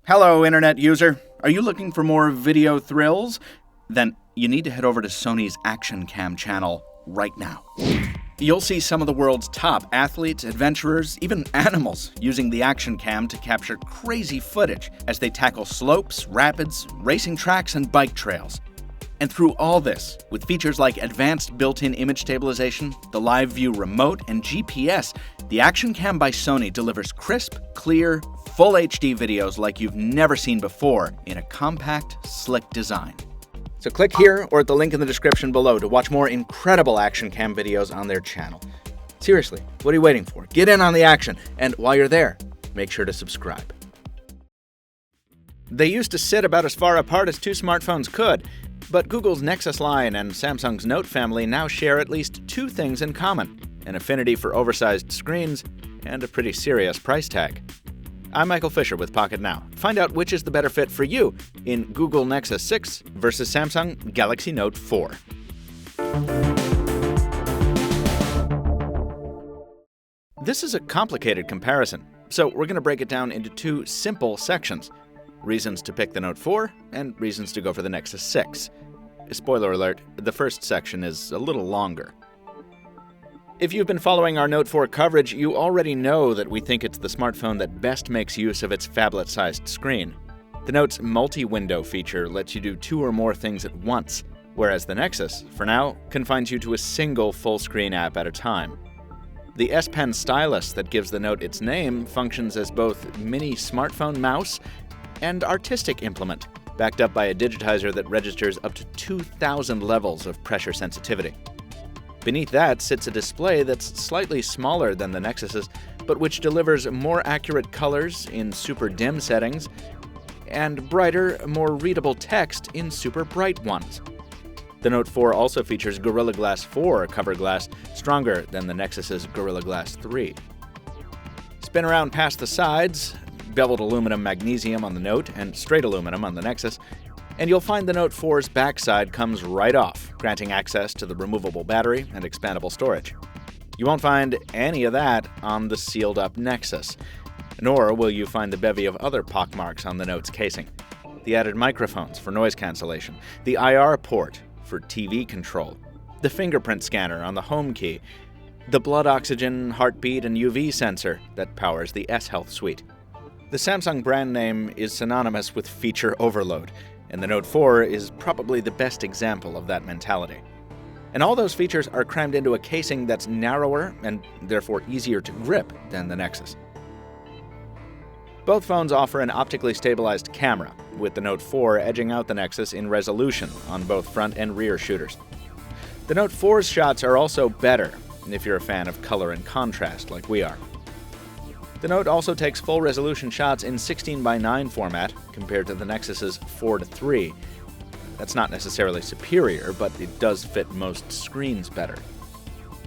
Hello, Internet user. Are you looking for more video thrills? Then you need to head over to Sony's Action Cam channel right now. You'll see some of the world's top athletes, adventurers, even animals using the Action Cam to capture crazy footage as they tackle slopes, rapids, racing tracks, and bike trails. And through all this, with features like advanced built-in image stabilization, the Live View remote, and GPS, the Action Cam by Sony delivers crisp, clear, full HD videos like you've never seen before in a compact, slick design. So click here or at the link in the description below to watch more incredible Action Cam videos on their channel. Seriously, what are you waiting for? Get in on the action, and while you're there, make sure to subscribe. They used to sit about as far apart as two smartphones could, but Google's Nexus line and Samsung's Note family now share at least two things in common: an affinity for oversized screens and a pretty serious price tag. I'm Michael Fisher with Pocketnow. Find out which is the better fit for you in Google Nexus 6 versus Samsung Galaxy Note 4. This is a complicated comparison, so we're going to break it down into two simple sections: reasons to pick the Note 4 and reasons to go for the Nexus 6. Spoiler alert, the first section is a little longer. If you've been following our Note 4 coverage, you already know that we think it's the smartphone that best makes use of its phablet-sized screen. The Note's multi-window feature lets you do two or more things at once, whereas the Nexus, for now, confines you to a single full-screen app at a time. The S Pen stylus that gives the Note its name functions as both mini smartphone mouse and artistic implement, backed up by a digitizer that registers up to 2,000 levels of pressure sensitivity. Beneath that sits a display that's slightly smaller than the Nexus's, but which delivers more accurate colors in super dim settings and brighter, more readable text in super bright ones. The Note 4 also features Gorilla Glass 4 cover glass, stronger than the Nexus's Gorilla Glass 3. Spin around past the sides, beveled aluminum magnesium on the Note and straight aluminum on the Nexus, and you'll find the Note 4's backside comes right off, granting access to the removable battery and expandable storage. You won't find any of that on the sealed-up Nexus, nor will you find the bevy of other pockmarks on the Note's casing: the added microphones for noise cancellation, the IR port for TV control, the fingerprint scanner on the home key, the blood oxygen, heartbeat, and UV sensor that powers the S-Health suite. The Samsung brand name is synonymous with feature overload, and the Note 4 is probably the best example of that mentality. And all those features are crammed into a casing that's narrower and therefore easier to grip than the Nexus. Both phones offer an optically stabilized camera, with the Note 4 edging out the Nexus in resolution on both front and rear shooters. The Note 4's shots are also better, if you're a fan of color and contrast like we are. The Note also takes full-resolution shots in 16:9 format, compared to the Nexus's 4:3. That's not necessarily superior, but it does fit most screens better.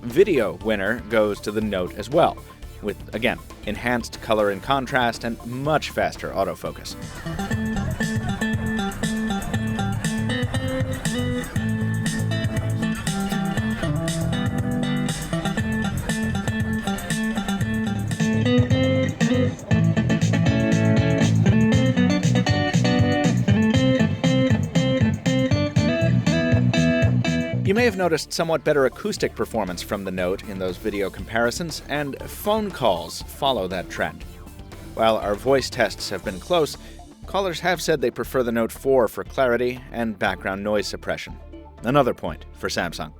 Video winner goes to the Note as well, with, again, enhanced color and contrast and much faster autofocus. You may have noticed somewhat better acoustic performance from the Note in those video comparisons, and phone calls follow that trend. While our voice tests have been close, callers have said they prefer the Note 4 for clarity and background noise suppression. Another point for Samsung.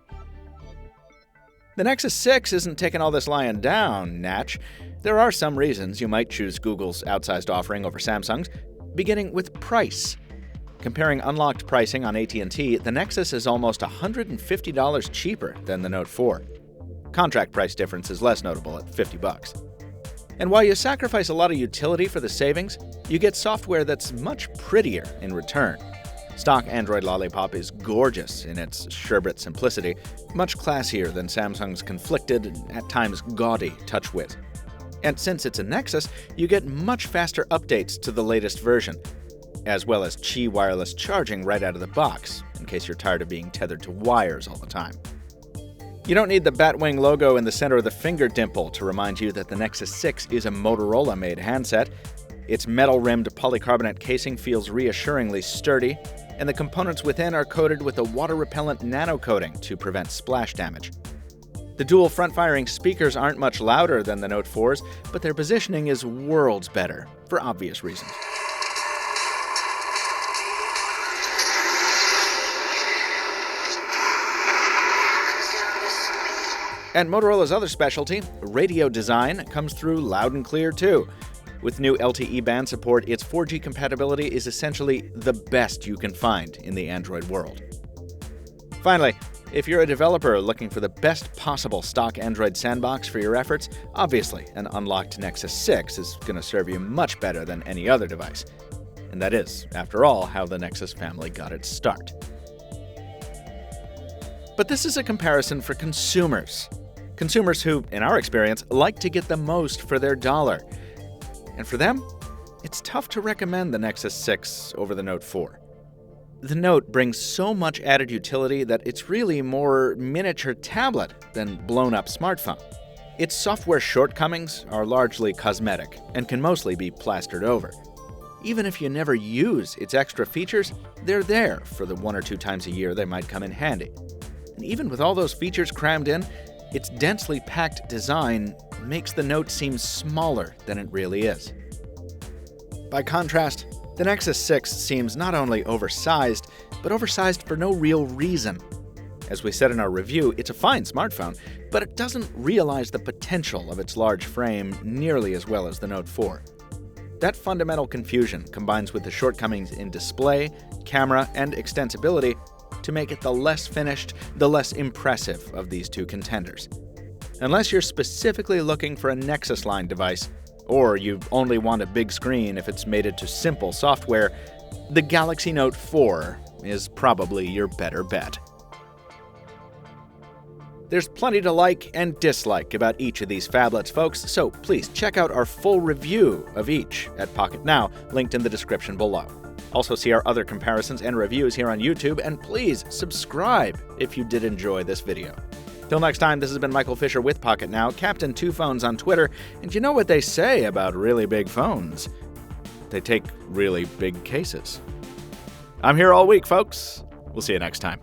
The Nexus 6 isn't taking all this lying down, Natch. There are some reasons you might choose Google's outsized offering over Samsung's, beginning with price. Comparing unlocked pricing on AT&T, the Nexus is almost $150 cheaper than the Note 4. Contract price difference is less notable at $50. And while you sacrifice a lot of utility for the savings, you get software that's much prettier in return. Stock Android Lollipop is gorgeous in its sherbet simplicity, much classier than Samsung's conflicted, at times gaudy TouchWiz. And since it's a Nexus, you get much faster updates to the latest version, as well as Qi wireless charging right out of the box, in case you're tired of being tethered to wires all the time. You don't need the Batwing logo in the center of the finger dimple to remind you that the Nexus 6 is a Motorola-made handset, Its metal-rimmed polycarbonate casing feels reassuringly sturdy, and the components within are coated with a water-repellent nano coating to prevent splash damage. The dual front-firing speakers aren't much louder than the Note 4's, but their positioning is worlds better, for obvious reasons. And Motorola's other specialty, radio design, comes through loud and clear too. With new Lte Band support, its 4G compatibility is essentially the best you can find in the Android world. Finally, if you're a developer looking for the best possible stock Android sandbox for your efforts, obviously an unlocked Nexus 6 is going to serve you much better than any other device. And that is, after all, how the Nexus family got its start. But this is a comparison for consumers. Consumers who, in our experience, like to get the most for their dollar. And for them, it's tough to recommend the Nexus 6 over the Note 4. The Note brings so much added utility that it's really more miniature tablet than blown-up smartphone. Its software shortcomings are largely cosmetic and can mostly be plastered over. Even if you never use its extra features, they're there for the 1 or 2 times a year they might come in handy. And even with all those features crammed in, its densely packed design makes the Note seem smaller than it really is. By contrast, the Nexus 6 seems not only oversized, but oversized for no real reason. As we said in our review, it's a fine smartphone, but it doesn't realize the potential of its large frame nearly as well as the Note 4. That fundamental confusion combines with the shortcomings in display, camera, and extensibility to make it the less finished, the less impressive of these two contenders. Unless you're specifically looking for a Nexus line device, or you only want a big screen if it's mated to simple software, the Galaxy Note 4 is probably your better bet. There's plenty to like and dislike about each of these phablets, folks, so please check out our full review of each at Pocketnow, linked in the description below. Also see our other comparisons and reviews here on YouTube, and please subscribe if you did enjoy this video. Till next time, this has been Michael Fisher with Pocketnow, Captain 2 Phones on Twitter, and you know what they say about really big phones? They take really big cases. I'm here all week, folks. We'll see you next time.